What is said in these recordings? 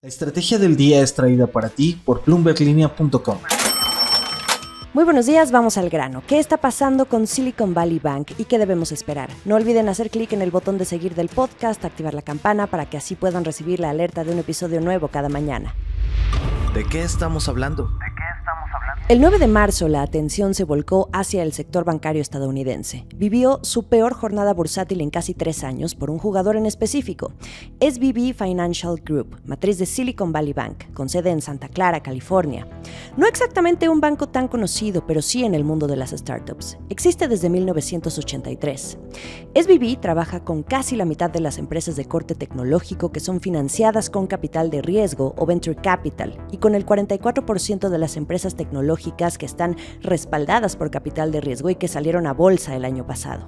La estrategia del día es traída para ti por bloomberglinea.com. Muy buenos días, vamos al grano. ¿Qué está pasando con Silicon Valley Bank y qué debemos esperar? No olviden hacer clic en el botón de seguir del podcast, activar la campana para que así puedan recibir la alerta de un episodio nuevo cada mañana. ¿De qué estamos hablando? El 9 de marzo la atención se volcó hacia el sector bancario estadounidense. Vivió su peor jornada bursátil en casi 3 años por un jugador en específico, SVB Financial Group, matriz de Silicon Valley Bank, con sede en Santa Clara, California. No exactamente un banco tan conocido, pero sí en el mundo de las startups. Existe desde 1983. SVB trabaja con casi la mitad de las empresas de corte tecnológico que son financiadas con capital de riesgo o venture capital y con el 44% de las empresas tecnológicas que están respaldadas por capital de riesgo y que salieron a bolsa el año pasado.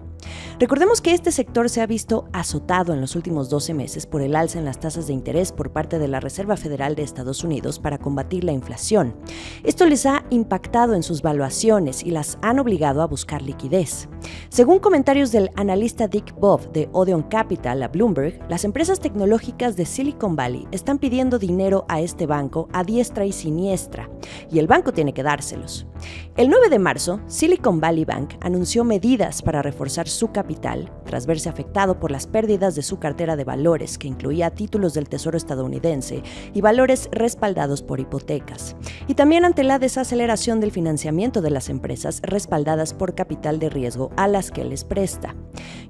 Recordemos que este sector se ha visto azotado en los últimos 12 meses por el alza en las tasas de interés por parte de la Reserva Federal de Estados Unidos para combatir la inflación. Esto les ha impactado en sus valuaciones y las han obligado a buscar liquidez. Según comentarios del analista Dick Bob de Odeon Capital a Bloomberg, las empresas tecnológicas de Silicon Valley están pidiendo dinero a este banco a diestra y siniestra, y el banco tiene que dárselos. El 9 de marzo, Silicon Valley Bank anunció medidas para reforzar su capital tras verse afectado por las pérdidas de su cartera de valores, que incluía títulos del Tesoro estadounidense y valores respaldados por hipotecas, y también ante la desaceleración del financiamiento de las empresas respaldadas por capital de riesgo a las que les presta.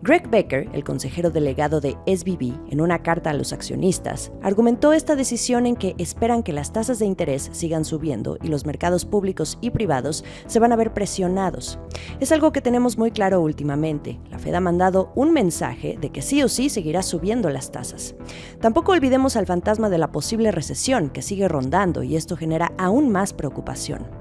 Greg Becker, el consejero delegado de SVB, en una carta a los accionistas, argumentó esta decisión en que esperan que las tasas de interés sigan subiendo y los mercados públicos y privados se van a ver presionados. Es algo que tenemos muy claro últimamente. La Fed ha mandado un mensaje de que sí o sí seguirá subiendo las tasas. Tampoco olvidemos al fantasma de la posible recesión que sigue rondando y esto genera aún más preocupación.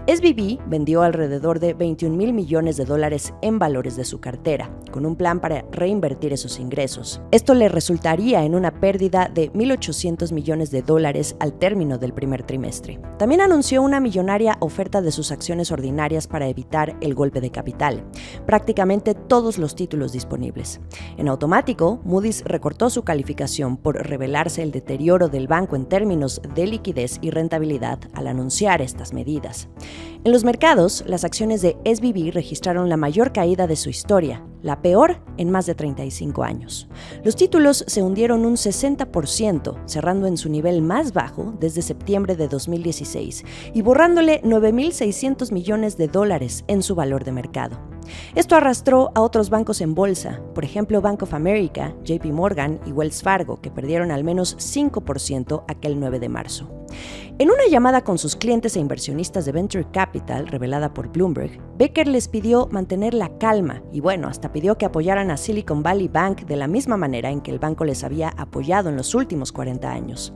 SVB vendió alrededor de $21,000 millones en valores de su cartera, con un plan para reinvertir esos ingresos. Esto le resultaría en una pérdida de $1,800 millones al término del primer trimestre. También anunció una millonaria oferta de sus acciones ordinarias para evitar el golpe de capital, prácticamente todos los títulos disponibles. En automático, Moody's recortó su calificación por revelarse el deterioro del banco en términos de liquidez y rentabilidad al anunciar estas medidas. En los mercados, las acciones de SVB registraron la mayor caída de su historia, la peor en más de 35 años. Los títulos se hundieron un 60%, cerrando en su nivel más bajo desde septiembre de 2016 y borrándole $9,600 millones en su valor de mercado. Esto arrastró a otros bancos en bolsa, por ejemplo Bank of America, JP Morgan y Wells Fargo, que perdieron al menos 5% aquel 9 de marzo. En una llamada con sus clientes e inversionistas de Venture Capital revelada por Bloomberg, Becker les pidió mantener la calma y hasta pidió que apoyaran a Silicon Valley Bank de la misma manera en que el banco les había apoyado en los últimos 40 años.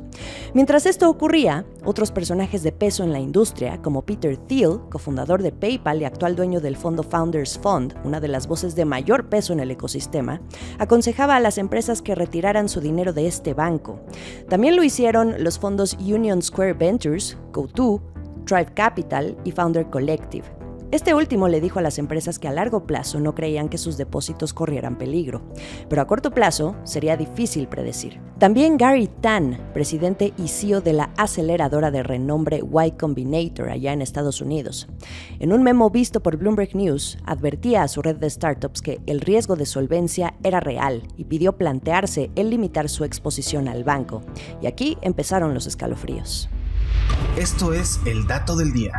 Mientras esto ocurría, otros personajes de peso en la industria, como Peter Thiel, cofundador de PayPal y actual dueño del fondo Founders Fund, una de las voces de mayor peso en el ecosistema, aconsejaba a las empresas que retiraran su dinero de este banco. También lo hicieron los fondos Union Square Ventures, Coatue, Thrive Capital y Founder Collective. Este último le dijo a las empresas que a largo plazo no creían que sus depósitos corrieran peligro, pero a corto plazo sería difícil predecir. También Gary Tan, presidente y CEO de la aceleradora de renombre Y Combinator allá en Estados Unidos. En un memo visto por Bloomberg News, advertía a su red de startups que el riesgo de solvencia era real y pidió plantearse el limitar su exposición al banco. Y aquí empezaron los escalofríos. Esto es el dato del día.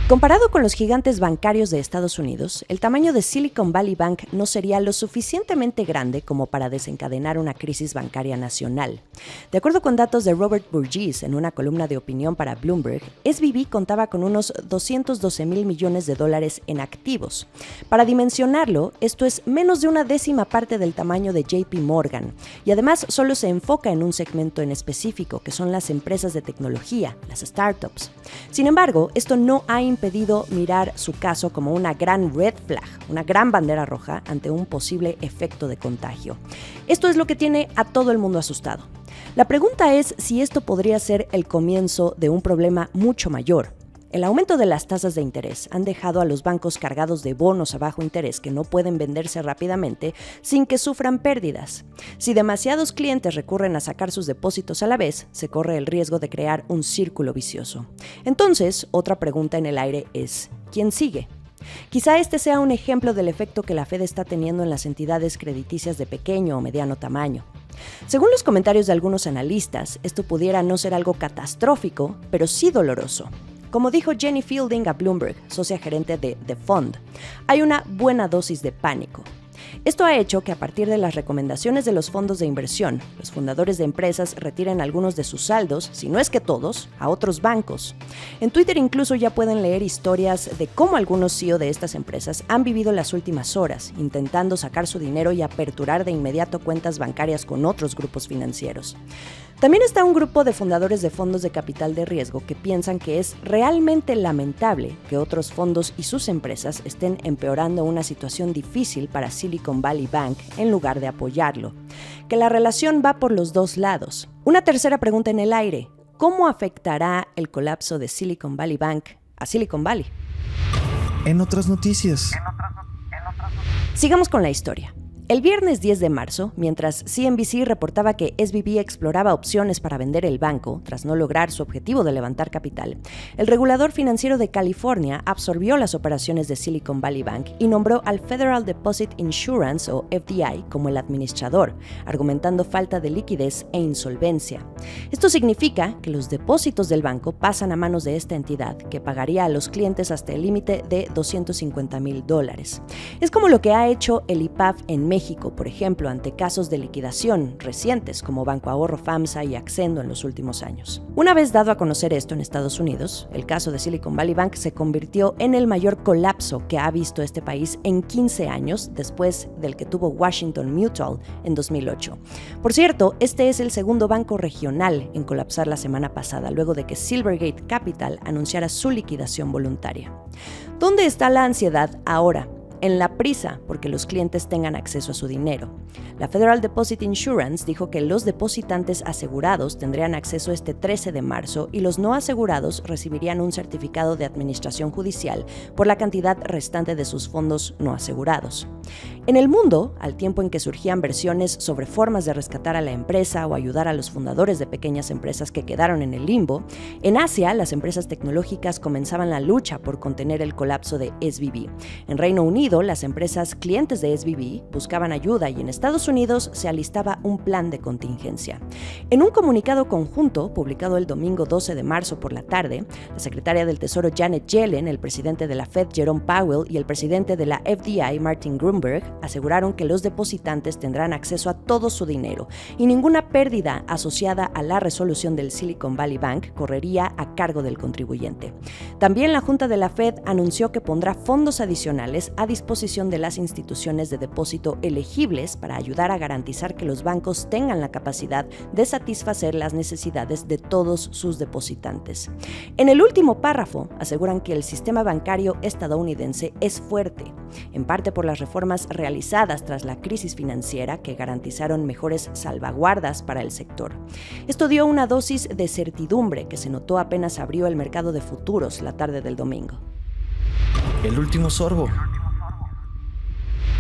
Comparado con los gigantes bancarios de Estados Unidos, el tamaño de Silicon Valley Bank no sería lo suficientemente grande como para desencadenar una crisis bancaria nacional. De acuerdo con datos de Robert Burgess en una columna de opinión para Bloomberg, SVB contaba con unos $212,000 millones en activos. Para dimensionarlo, esto es menos de una décima parte del tamaño de JP Morgan, y además solo se enfoca en un segmento en específico, que son las empresas de tecnología, las startups. Sin embargo, esto no ha impedido mirar su caso como una gran red flag, una gran bandera roja ante un posible efecto de contagio. Esto es lo que tiene a todo el mundo asustado. La pregunta es si esto podría ser el comienzo de un problema mucho mayor. El aumento de las tasas de interés han dejado a los bancos cargados de bonos a bajo interés que no pueden venderse rápidamente sin que sufran pérdidas. Si demasiados clientes recurren a sacar sus depósitos a la vez, se corre el riesgo de crear un círculo vicioso. Entonces, otra pregunta en el aire es, ¿quién sigue? Quizá este sea un ejemplo del efecto que la Fed está teniendo en las entidades crediticias de pequeño o mediano tamaño. Según los comentarios de algunos analistas, esto pudiera no ser algo catastrófico, pero sí doloroso. Como dijo Jenny Fielding a Bloomberg, socia gerente de The Fund, hay una buena dosis de pánico. Esto ha hecho que a partir de las recomendaciones de los fondos de inversión, los fundadores de empresas retiren algunos de sus saldos, si no es que todos, a otros bancos. En Twitter incluso ya pueden leer historias de cómo algunos CEO de estas empresas han vivido las últimas horas, intentando sacar su dinero y aperturar de inmediato cuentas bancarias con otros grupos financieros. También está un grupo de fundadores de fondos de capital de riesgo que piensan que es realmente lamentable que otros fondos y sus empresas estén empeorando una situación difícil para Silicon Valley Bank en lugar de apoyarlo, que la relación va por los dos lados. Una tercera pregunta en el aire: ¿cómo afectará el colapso de Silicon Valley Bank a Silicon Valley? En otras noticias. Sigamos con la historia. El viernes 10 de marzo, mientras CNBC reportaba que SVB exploraba opciones para vender el banco tras no lograr su objetivo de levantar capital, el regulador financiero de California absorbió las operaciones de Silicon Valley Bank y nombró al Federal Deposit Insurance, o FDI, como el administrador, argumentando falta de liquidez e insolvencia. Esto significa que los depósitos del banco pasan a manos de esta entidad, que pagaría a los clientes hasta el límite de $250,000. Es como lo que ha hecho el IPAF en México, por ejemplo, ante casos de liquidación recientes como Banco Ahorro, FAMSA y Accendo en los últimos años. Una vez dado a conocer esto en Estados Unidos, el caso de Silicon Valley Bank se convirtió en el mayor colapso que ha visto este país en 15 años después del que tuvo Washington Mutual en 2008. Por cierto, este es el segundo banco regional en colapsar la semana pasada, luego de que Silvergate Capital anunciara su liquidación voluntaria. ¿Dónde está la ansiedad ahora? En la prisa porque los clientes tengan acceso a su dinero. La Federal Deposit Insurance dijo que los depositantes asegurados tendrían acceso este 13 de marzo y los no asegurados recibirían un certificado de administración judicial por la cantidad restante de sus fondos no asegurados. En el mundo, al tiempo en que surgían versiones sobre formas de rescatar a la empresa o ayudar a los fundadores de pequeñas empresas que quedaron en el limbo, en Asia las empresas tecnológicas comenzaban la lucha por contener el colapso de SVB. En Reino Unido, las empresas clientes de SVB buscaban ayuda y en Estados Unidos se alistaba un plan de contingencia. En un comunicado conjunto publicado el domingo 12 de marzo por la tarde, la secretaria del Tesoro Janet Yellen, el presidente de la Fed Jerome Powell y el presidente de la FDI Martin Gruenberg aseguraron que los depositantes tendrán acceso a todo su dinero y ninguna pérdida asociada a la resolución del Silicon Valley Bank correría a cargo del contribuyente. También la Junta de la Fed anunció que pondrá fondos adicionales a disposición de las instituciones de depósito elegibles para ayudar a garantizar que los bancos tengan la capacidad de satisfacer las necesidades de todos sus depositantes. En el último párrafo aseguran que el sistema bancario estadounidense es fuerte, en parte por las reformas realizadas tras la crisis financiera que garantizaron mejores salvaguardas para el sector. Esto dio una dosis de certidumbre que se notó apenas abrió el mercado de futuros la tarde del domingo. El último sorbo.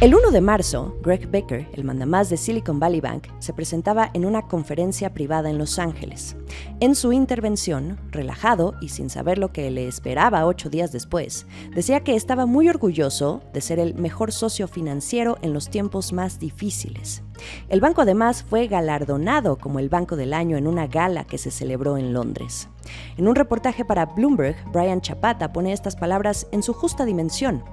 El 1 de marzo, Greg Becker, el mandamás de Silicon Valley Bank, se presentaba en una conferencia privada en Los Ángeles. En su intervención, relajado y sin saber lo que le esperaba 8 días después, decía que estaba muy orgulloso de ser el mejor socio financiero en los tiempos más difíciles. El banco además fue galardonado como el Banco del Año en una gala que se celebró en Londres. En un reportaje para Bloomberg, Brian Chapata pone estas palabras en su justa dimensión.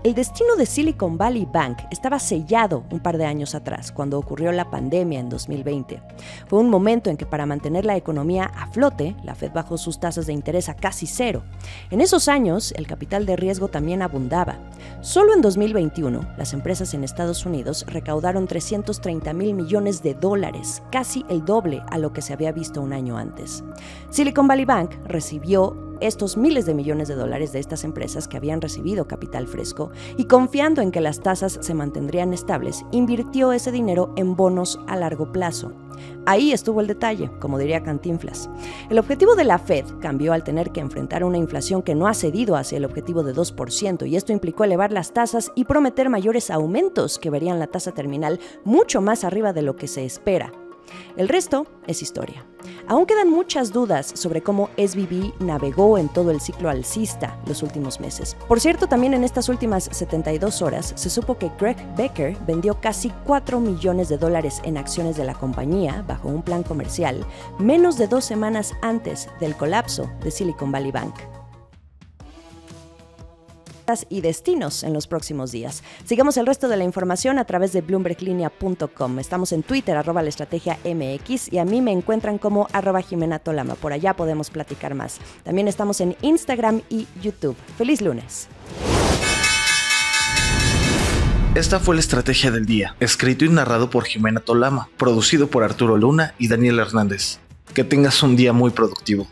El destino de Silicon Valley Bank estaba sellado un par de años atrás, cuando ocurrió la pandemia en 2020. Fue un momento en que para mantener la economía a flote, la Fed bajó sus tasas de interés a casi cero. En esos años, el capital de riesgo también abundaba. Solo en 2021, las empresas en Estados Unidos recaudaron $330,000 millones, casi el doble a lo que se había visto un año antes. Silicon Valley Bank recibió estos miles de millones de dólares de estas empresas que habían recibido capital fresco y confiando en que las tasas se mantendrían estables, invirtió ese dinero en bonos a largo plazo. Ahí estuvo el detalle, como diría Cantinflas. El objetivo de la Fed cambió al tener que enfrentar una inflación que no ha cedido hacia el objetivo de 2%, y esto implicó elevar las tasas y prometer mayores aumentos que verían la tasa terminal mucho más arriba de lo que se espera. El resto es historia. Aún quedan muchas dudas sobre cómo SVB navegó en todo el ciclo alcista los últimos meses. Por cierto, también en estas últimas 72 horas se supo que Greg Becker vendió casi $4 millones en acciones de la compañía bajo un plan comercial menos de 2 semanas antes del colapso de Silicon Valley Bank. Y destinos en los próximos días. Sigamos el resto de la información a través de bloomberglinea.com. Estamos en Twitter, @laestrategiamx, y a mí me encuentran como @JimenaTolama. Por allá podemos platicar más. También estamos en Instagram y YouTube. ¡Feliz lunes! Esta fue la Estrategia del Día, escrito y narrado por Jimena Tolama, producido por Arturo Luna y Daniel Hernández. Que tengas un día muy productivo.